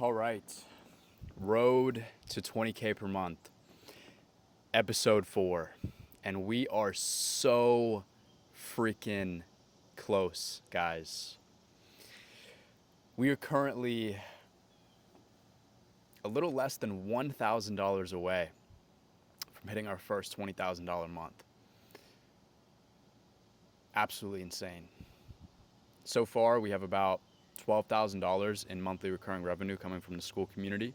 All right. Road to 20K per month, episode 4. And we are so freaking close, guys. We are currently a little less than $1,000 away from hitting our first $20,000 month. Absolutely insane. So far, we have about $12,000 in monthly recurring revenue coming from the school community.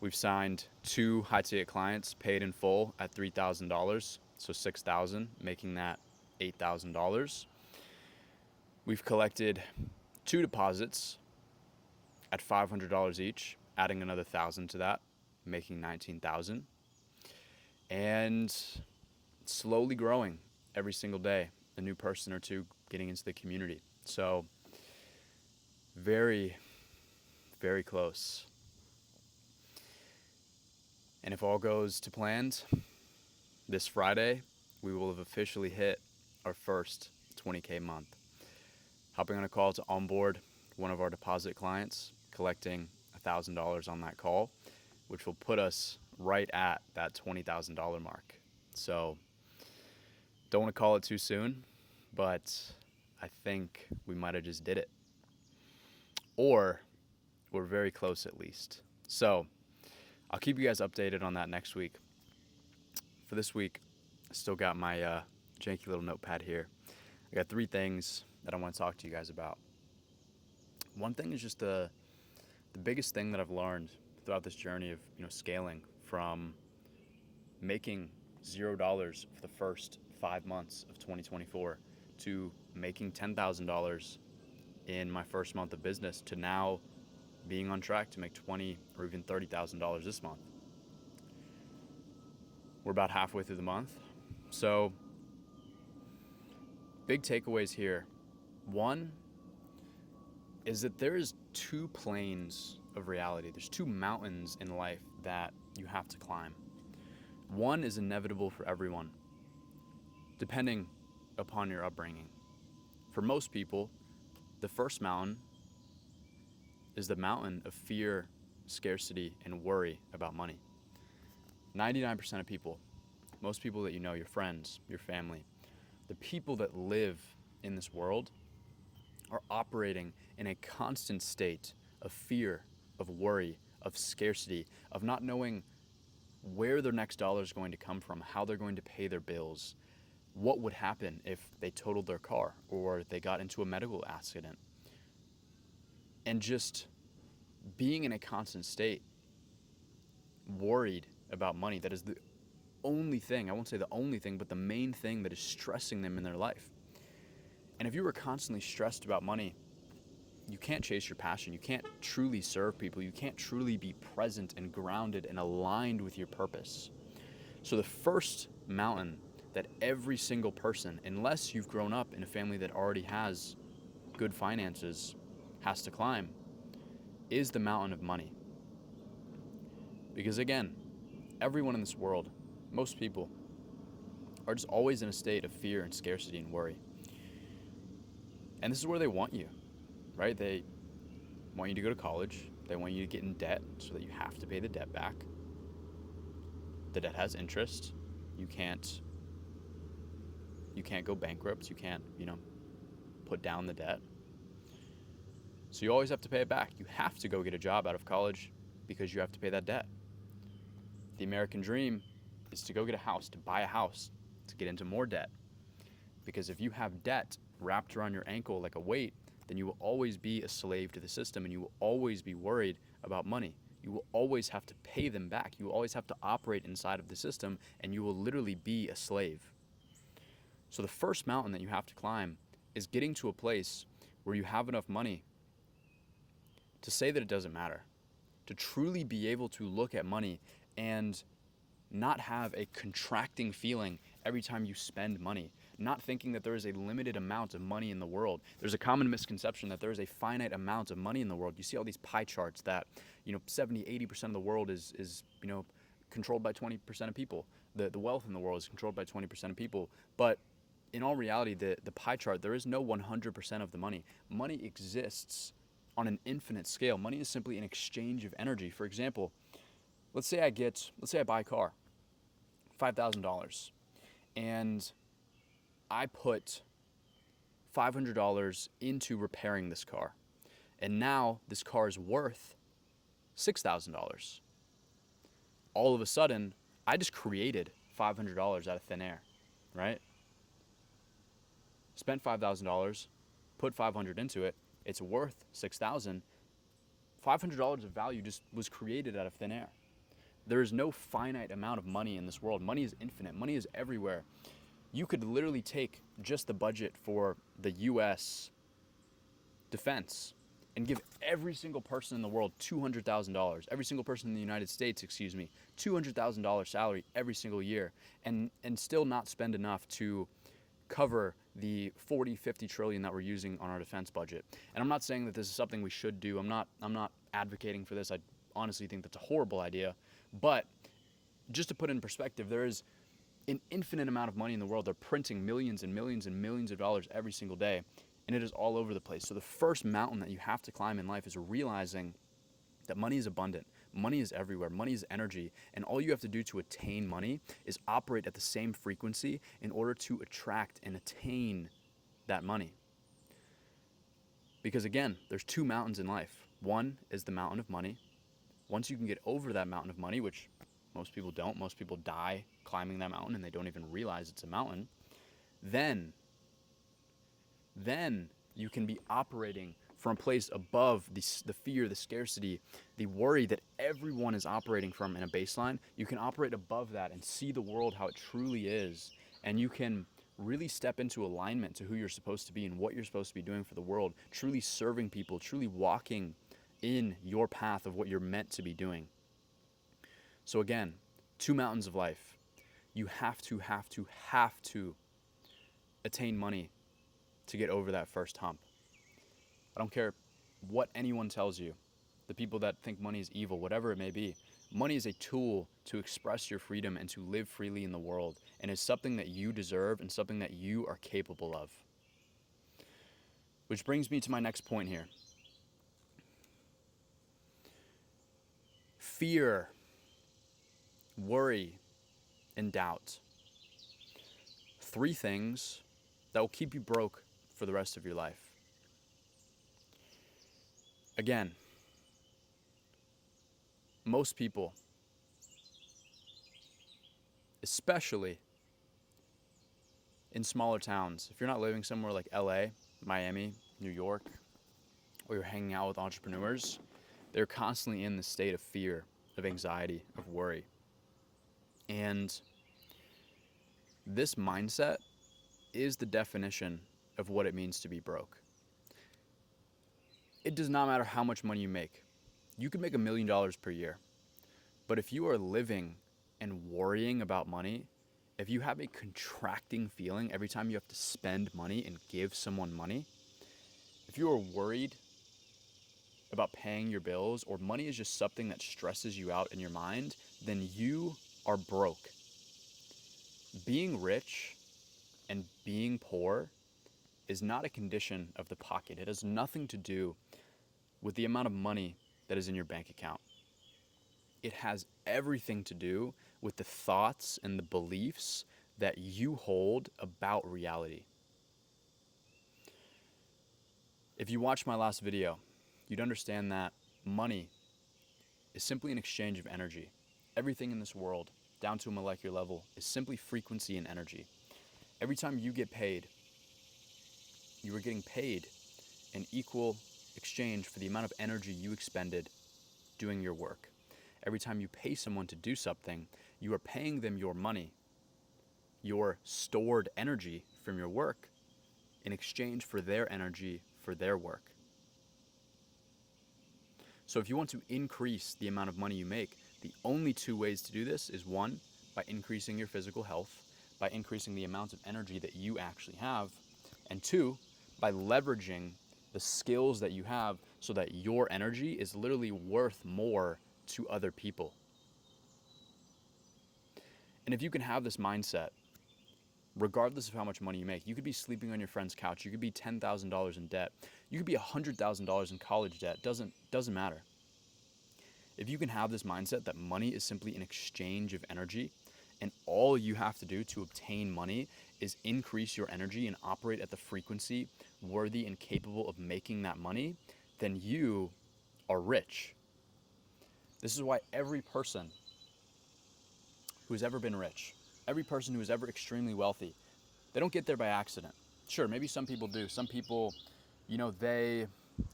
We've signed 2 high-ticket clients paid in full at $3,000, so $6,000, making that $8,000. We've collected 2 deposits at $500 each, adding another $1,000 to that, making $19,000. And slowly growing every single day, a new person or two getting into the community. So very, very close. And if all goes to plans, this Friday, we will have officially hit our first 20K month. Hopping on a call to onboard one of our deposit clients, collecting $1,000 on that call, which will put us right at that $20,000 mark. So don't want to call it too soon, but I think we might have just did it. Or we're very close at least. So I'll keep you guys updated on that next week. For this week, I still got my janky little notepad here. I got 3 things that I want to talk to you guys about. One thing is just the biggest thing that I've learned throughout this journey of scaling from making $0 for the first 5 months of 2024 to making $10,000 in my first month of business to now being on track to make $20,000 or even $30,000 this month. We're about halfway through the month. So big takeaways here. One is that there is 2 planes of reality. There's 2 mountains in life that you have to climb. One is inevitable for everyone, depending upon your upbringing. For most people, the first mountain is the mountain of fear, scarcity, and worry about money. 99% of people, most people that you know, your friends, your family, the people that live in this world are operating in a constant state of fear, of worry, of scarcity, of not knowing where their next dollar is going to come from, how they're going to pay their bills, what would happen if they totaled their car or they got into a medical accident. And just being in a constant state, worried about money, that is the only thing, I won't say the only thing, but the main thing that is stressing them in their life. And if you were constantly stressed about money, you can't chase your passion. You can't truly serve people. You can't truly be present and grounded and aligned with your purpose. So the first mountain that every single person, unless you've grown up in a family that already has good finances, has to climb, is the mountain of money. Because again, everyone in this world, most people, are just always in a state of fear and scarcity and worry. And this is where they want you, right? They want you to go to college. They want you to get in debt so that you have to pay the debt back. The debt has interest. You can't go bankrupt. You can't, put down the debt. So you always have to pay it back. You have to go get a job out of college because you have to pay that debt. The American dream is to go get a house, to buy a house, to get into more debt. Because if you have debt wrapped around your ankle like a weight, then you will always be a slave to the system and you will always be worried about money. You will always have to pay them back. You will always have to operate inside of the system and you will literally be a slave. So the first mountain that you have to climb is getting to a place where you have enough money to say that it doesn't matter, to truly be able to look at money and not have a contracting feeling every time you spend money, not thinking that there is a limited amount of money in the world. There's a common misconception that there is a finite amount of money in the world. You see all these pie charts that, 70, 80% of the world is controlled by 20% of people. The wealth in the world is controlled by 20% of people. But in all reality, the pie chart, there is no 100% of the money. Money exists on an infinite scale. Money is simply an exchange of energy. For example, let's say I buy a car, $5,000, and I put $500 into repairing this car. And now this car is worth $6,000. All of a sudden, I just created $500 out of thin air, right? Spent $5,000, put 500 into it. It's worth 6,000. $500 of value just was created out of thin air. There is no finite amount of money in this world. Money is infinite. Money is everywhere. You could literally take just the budget for the US defense and give every single person in the world $200,000, every single person in the United States, $200,000 salary every single year, and still not spend enough to cover the 40, 50 trillion that we're using on our defense budget. And I'm not saying that this is something we should do. I'm not advocating for this. I honestly think that's a horrible idea. But just to put in perspective, there is an infinite amount of money in the world. They're printing millions and millions and millions of dollars every single day, and it is all over the place. So the first mountain that you have to climb in life is realizing that money is abundant. Money is everywhere. Money is energy. And all you have to do to attain money is operate at the same frequency in order to attract and attain that money. Because again, there's two mountains in life. One is the mountain of money. Once you can get over that mountain of money, which most people don't, most people die climbing that mountain and they don't even realize it's a mountain, then you can be operating from a place above the fear, the scarcity, the worry that everyone is operating from in a baseline. You can operate above that and see the world how it truly is. And you can really step into alignment to who you're supposed to be and what you're supposed to be doing for the world, truly serving people, truly walking in your path of what you're meant to be doing. So again, two mountains of life. You have to attain money to get over that first hump. I don't care what anyone tells you, the people that think money is evil, whatever it may be. Money is a tool to express your freedom and to live freely in the world, and is something that you deserve and something that you are capable of. Which brings me to my next point here. Fear, worry, and doubt. Three things that will keep you broke for the rest of your life. Again, most people, especially in smaller towns, if you're not living somewhere like LA, Miami, New York, or you're hanging out with entrepreneurs, they're constantly in the state of fear, of anxiety, of worry. And this mindset is the definition of what it means to be broke. It does not matter how much money you make. You could make $1 million per year. But if you are living and worrying about money, if you have a contracting feeling every time you have to spend money and give someone money, if you are worried about paying your bills, or money is just something that stresses you out in your mind, then you are broke. Being rich and being poor is not a condition of the pocket. It has nothing to do with the amount of money that is in your bank account. It has everything to do with the thoughts and the beliefs that you hold about reality. If you watched my last video, you'd understand that money is simply an exchange of energy. Everything in this world, down to a molecular level, is simply frequency and energy. Every time you get paid, you are getting paid an equal exchange for the amount of energy you expended doing your work. Every time you pay someone to do something, you are paying them your money, your stored energy from your work, in exchange for their energy for their work. So if you want to increase the amount of money you make, the only two ways to do this is, one, by increasing your physical health, by increasing the amount of energy that you actually have, and two, by leveraging the skills that you have so that your energy is literally worth more to other people. And if you can have this mindset, regardless of how much money you make, you could be sleeping on your friend's couch, you could be $10,000 in debt, You could be $100,000 in college debt. Doesn't matter. If you can have this mindset that money is simply an exchange of energy, and all you have to do to obtain money is increase your energy and operate at the frequency worthy and capable of making that money, then you are rich. This is why every person who's ever been rich, every person who is ever extremely wealthy, they don't get there by accident. Sure, maybe some people do. Some people, they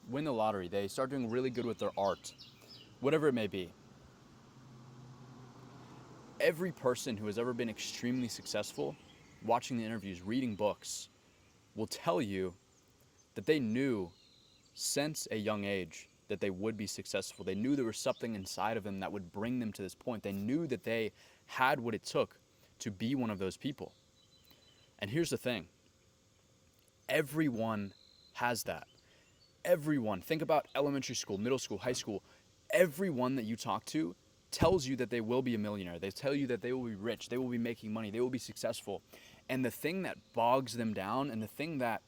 win the lottery. They start doing really good with their art, whatever it may be. Every person who has ever been extremely successful, watching the interviews, reading books, will tell you that they knew since a young age that they would be successful. They knew there was something inside of them that would bring them to this point. They knew that they had what it took to be one of those people. And here's the thing. Everyone has that. Everyone. Think about elementary school, middle school, high school. Everyone that you talk to tells you that they will be a millionaire. They tell you that they will be rich. They will be making money. They will be successful. And the thing that bogs them down, and the thing that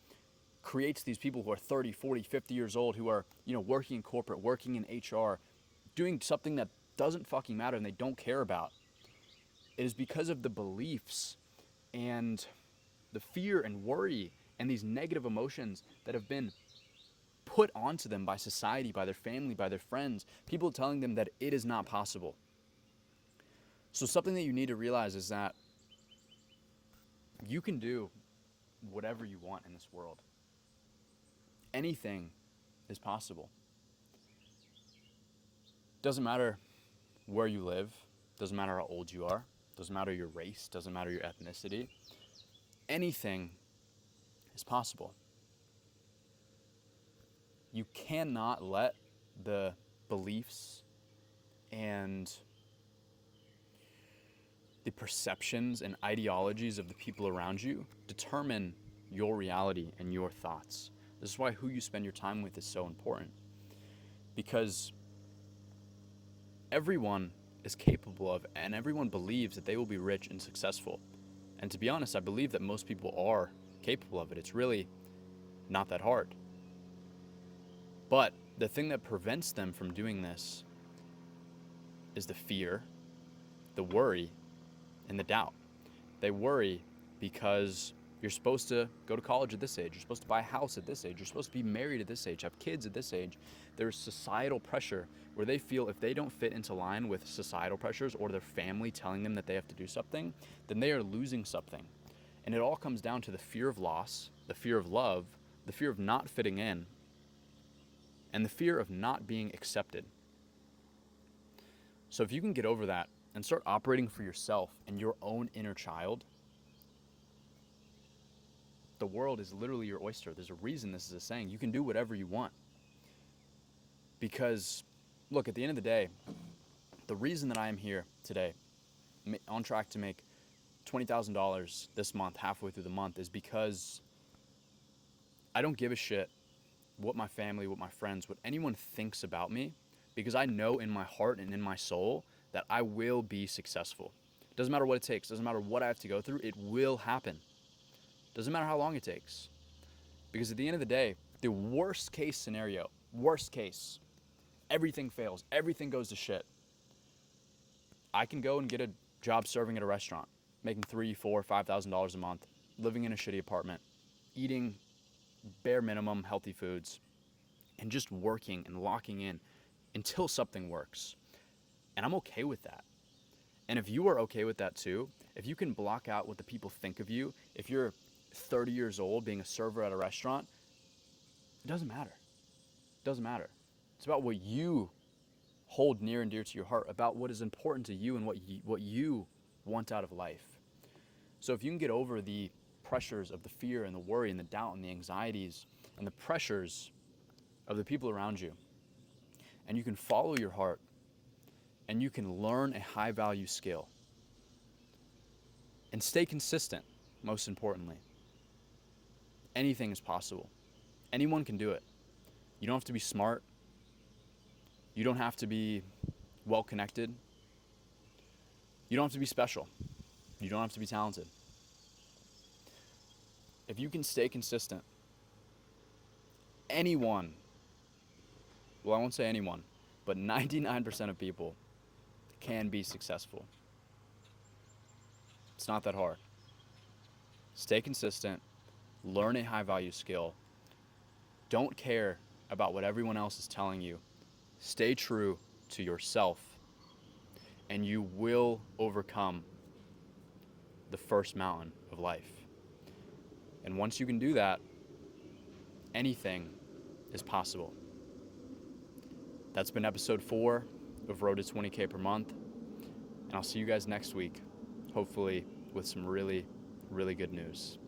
creates these people who are 30, 40, 50 years old, who are, working in corporate, working in HR, doing something that doesn't fucking matter and they don't care about, it is because of the beliefs and the fear and worry and these negative emotions that have been put onto them by society, by their family, by their friends, people telling them that it is not possible. So something that you need to realize is that you can do whatever you want in this world. Anything is possible. Doesn't matter where you live, doesn't matter how old you are, doesn't matter your race, doesn't matter your ethnicity. Anything is possible. You cannot let the beliefs and the perceptions and ideologies of the people around you determine your reality and your thoughts. This is why who you spend your time with is so important. Because everyone is capable of, and everyone believes that they will be rich and successful. And to be honest, I believe that most people are capable of it. It's really not that hard. But the thing that prevents them from doing this is the fear, the worry, and the doubt. They worry because you're supposed to go to college at this age. You're supposed to buy a house at this age. You're supposed to be married at this age, have kids at this age. There's societal pressure where they feel if they don't fit into line with societal pressures or their family telling them that they have to do something, then they are losing something. And it all comes down to the fear of loss, the fear of love, the fear of not fitting in, and the fear of not being accepted. So if you can get over that and start operating for yourself and your own inner child, the world is literally your oyster. There's a reason this is a saying. You can do whatever you want. Because, look, at the end of the day, the reason that I am here today, on track to make $20,000 this month, halfway through the month, is because I don't give a shit what my family, what my friends, what anyone thinks about me, because I know in my heart and in my soul that I will be successful. Doesn't matter what it takes. Doesn't matter what I have to go through. It will happen. Doesn't matter how long it takes. Because at the end of the day, the worst case scenario, everything fails, everything goes to shit. I can go and get a job serving at a restaurant, making $3,000, $4,000, $5,000 a month, living in a shitty apartment, eating bare minimum healthy foods, and just working and locking in until something works. And I'm okay with that. And if you are okay with that too, if you can block out what the people think of you, if you're 30 years old being a server at a restaurant, it doesn't matter. It doesn't matter. It's about what you hold near and dear to your heart, about what is important to you and what you want out of life. So if you can get over the pressures of the fear and the worry and the doubt and the anxieties and the pressures of the people around you, and you can follow your heart, and you can learn a high value skill and stay consistent, most importantly, anything is possible. Anyone can do it. You don't have to be smart. You don't have to be well connected. You don't have to be special. You don't have to be talented. If you can stay consistent anyone, well, I won't say anyone, but 99% of people can be successful. It's not that hard. Stay consistent, learn a high value skill. Don't care about what everyone else is telling you. Stay true to yourself, and you will overcome the first mountain of life. And once you can do that, anything is possible. That's been episode 4 of Road to 20K per month. And I'll see you guys next week, hopefully with some really, really good news.